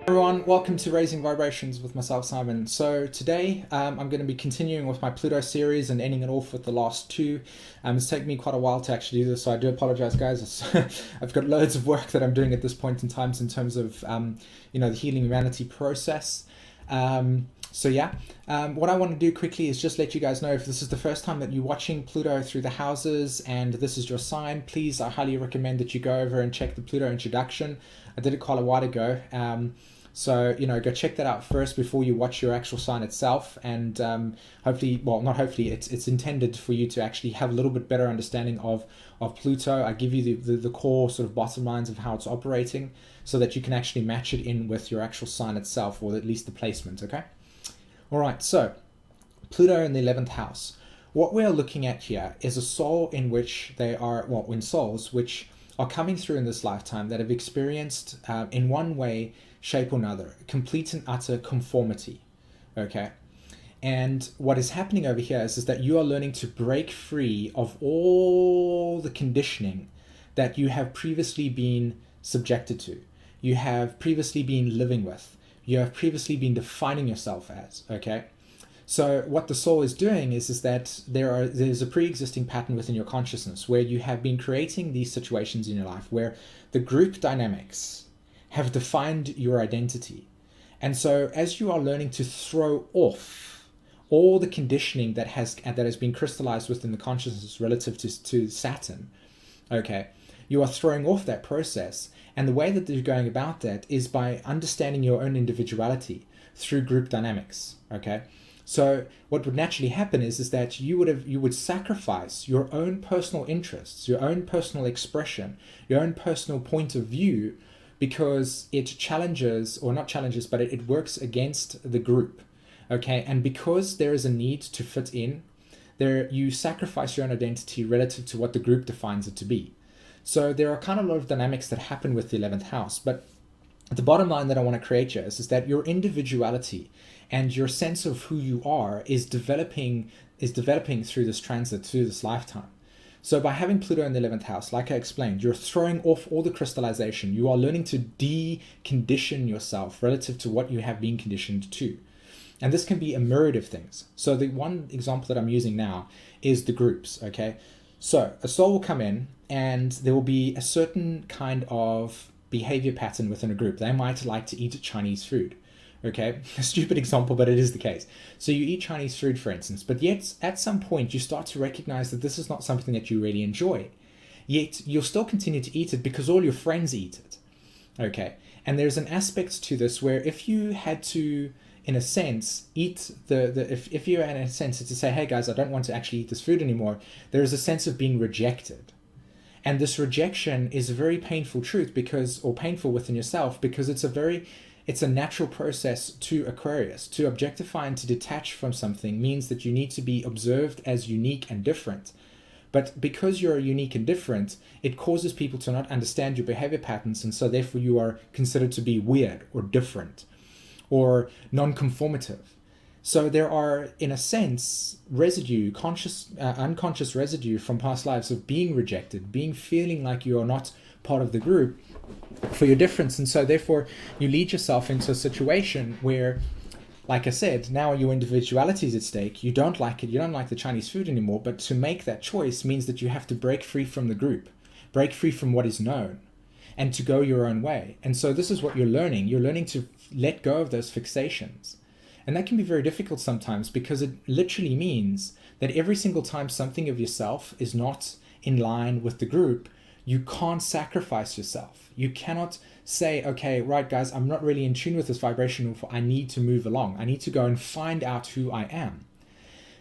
Everyone, welcome to Raising Vibrations with myself, Simon. So today I'm going to be continuing with my Pluto series and ending it off with the last two. It's taken me quite a while to actually do this, so I do apologize, guys. I've got loads of work that I'm doing at this point in time in terms of the healing humanity process. What I want to do quickly is just let you guys know, if this is the first time that you're watching Pluto through the houses and this is your sign, please, I highly recommend that you go over and check the Pluto introduction. I did it quite a while ago. So, go check that out first before you watch your actual sign itself. And hopefully, well, not hopefully, it's intended for you to actually have a little bit better understanding of Pluto. I give you the core sort of bottom lines of how it's operating so that you can actually match it in with your actual sign itself, or at least the placement, okay? All right, so Pluto in the 11th house. What we are looking at here is a soul in which souls which are coming through in this lifetime that have experienced, in one way, shape or another, complete and utter conformity, okay? And what is happening over here is that you are learning to break free of all the conditioning that you have previously been subjected to, you have previously been living with, you have previously been defining yourself as, okay? So what the soul is doing is that there's a pre-existing pattern within your consciousness where you have been creating these situations in your life where the group dynamics have defined your identity. And so as you are learning to throw off all the conditioning that has been crystallized within the consciousness relative to Saturn, okay, you are throwing off that process. And the way that you're going about that is by understanding your own individuality through group dynamics, okay? So what would naturally happen is that you would sacrifice your own personal interests, your own personal expression, your own personal point of view, because it it works against the group, okay? And because there is a need to fit in, you sacrifice your own identity relative to what the group defines it to be. So there are kind of a lot of dynamics that happen with the 11th house, but the bottom line that I want to create here is that your individuality and your sense of who you are is developing through this transit, through this lifetime. So by having Pluto in the 11th house, like I explained, you're throwing off all the crystallization. You are learning to decondition yourself relative to what you have been conditioned to. And this can be a myriad of things. So the one example that I'm using now is the groups, okay? So a soul will come in and there will be a certain kind of behavior pattern within a group. They might like to eat Chinese food. Okay, a stupid example, but it is the case. So you eat Chinese food, for instance, but yet at some point you start to recognize that this is not something that you really enjoy. Yet you'll still continue to eat it because all your friends eat it. Okay, and there's an aspect to this where if you had to, in a sense, eat if you had, in a sense, to say, hey guys, I don't want to actually eat this food anymore, there is a sense of being rejected. And this rejection is a very painful truth or painful within yourself, because it's a natural process to Aquarius. To objectify and to detach from something means that you need to be observed as unique and different. But because you're unique and different, it causes people to not understand your behavior patterns, and so therefore you are considered to be weird or different or non-conformative. So there are, in a sense, residue, unconscious residue from past lives of being rejected, feeling like you are not part of the group for your difference. And so therefore you lead yourself into a situation where, like I said, now your individuality is at stake. You don't like it. You don't like the Chinese food anymore. But to make that choice means that you have to break free from the group, break free from what is known, and to go your own way. And so this is what you're learning. You're learning to let go of those fixations. And that can be very difficult sometimes, because it literally means that every single time something of yourself is not in line with the group, you can't sacrifice yourself. You cannot say, okay, right guys, I'm not really in tune with this vibration, I need to move along. I need to go and find out who I am.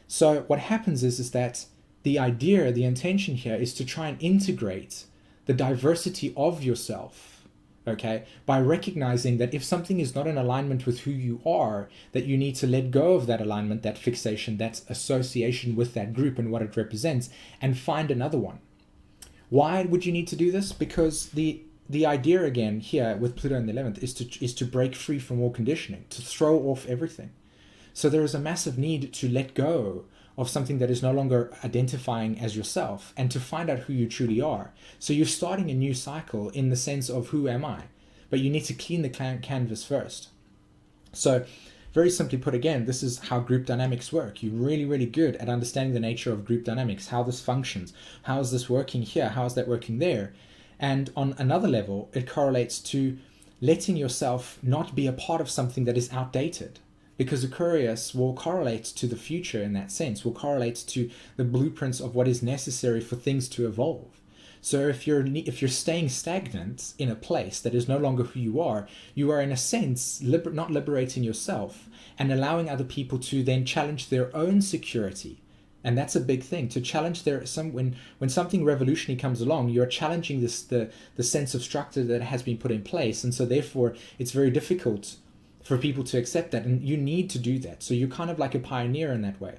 So what happens is that the idea, the intention here is to try and integrate the diversity of yourself, okay, by recognizing that if something is not in alignment with who you are, that you need to let go of that alignment, that fixation, that association with that group and what it represents, and find another one. Why would you need to do this? Because the idea again here with Pluto in the 11th is to break free from all conditioning, to throw off everything. So there is a massive need to let go of something that is no longer identifying as yourself, and to find out who you truly are. So you're starting a new cycle in the sense of, who am I? but you need to clean the canvas first. So very simply put, again, this is how group dynamics work. You're really, really good at understanding the nature of group dynamics, how this functions, how is this working here, how is that working there. And on another level, it correlates to letting yourself not be a part of something that is outdated. Because Aquarius will correlate to the future in that sense, will correlate to the blueprints of what is necessary for things to evolve. So if you're staying stagnant in a place that is no longer who you are in a sense not liberating yourself and allowing other people to then challenge their own security. And that's a big thing, to challenge when something revolutionary comes along, you're challenging the sense of structure that has been put in place, and so therefore it's very difficult for people to accept that, and you need to do that. So you're kind of like a pioneer in that way.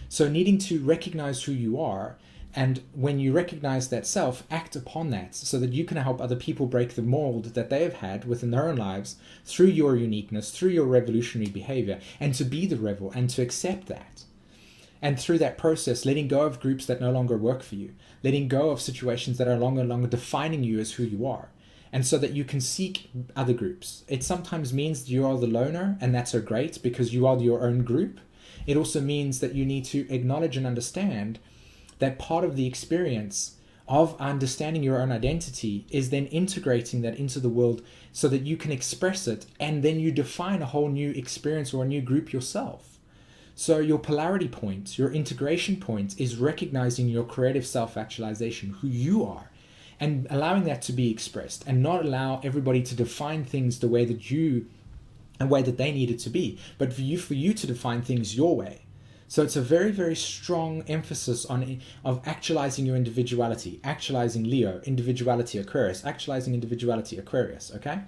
So needing to recognize who you are, and when you recognize that self, act upon that so that you can help other people break the mold that they have had within their own lives through your uniqueness, through your revolutionary behavior, and to be the rebel and to accept that. And through that process, letting go of groups that no longer work for you, letting go of situations that are no longer defining you as who you are, and so that you can seek other groups. It sometimes means you are the loner, and that's so great because you are your own group. It also means that you need to acknowledge and understand that part of the experience of understanding your own identity is then integrating that into the world so that you can express it, and then you define a whole new experience or a new group yourself. So your polarity point, your integration point, is recognizing your creative self-actualization, who you are, and allowing that to be expressed, and not allow everybody to define things the way that they need it to be, but for you to define things your way. So it's a very, very strong emphasis of actualizing your individuality, actualizing Leo, individuality Aquarius, actualizing individuality Aquarius, okay?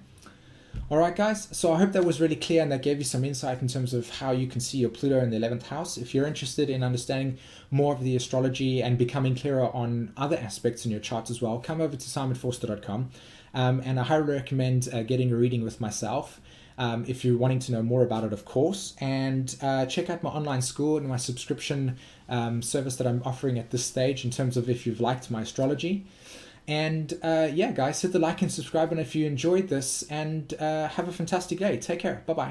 All right, guys, so I hope that was really clear and that gave you some insight in terms of how you can see your Pluto in the 11th house. If you're interested in understanding more of the astrology and becoming clearer on other aspects in your chart as well, come over to simonforster.com, and I highly recommend getting a reading with myself if you're wanting to know more about it, of course. And check out my online school and my subscription service that I'm offering at this stage in terms of if you've liked my astrology. And yeah, guys, hit the like and subscribe, and if you enjoyed this, and have a fantastic day. Take care. Bye-bye.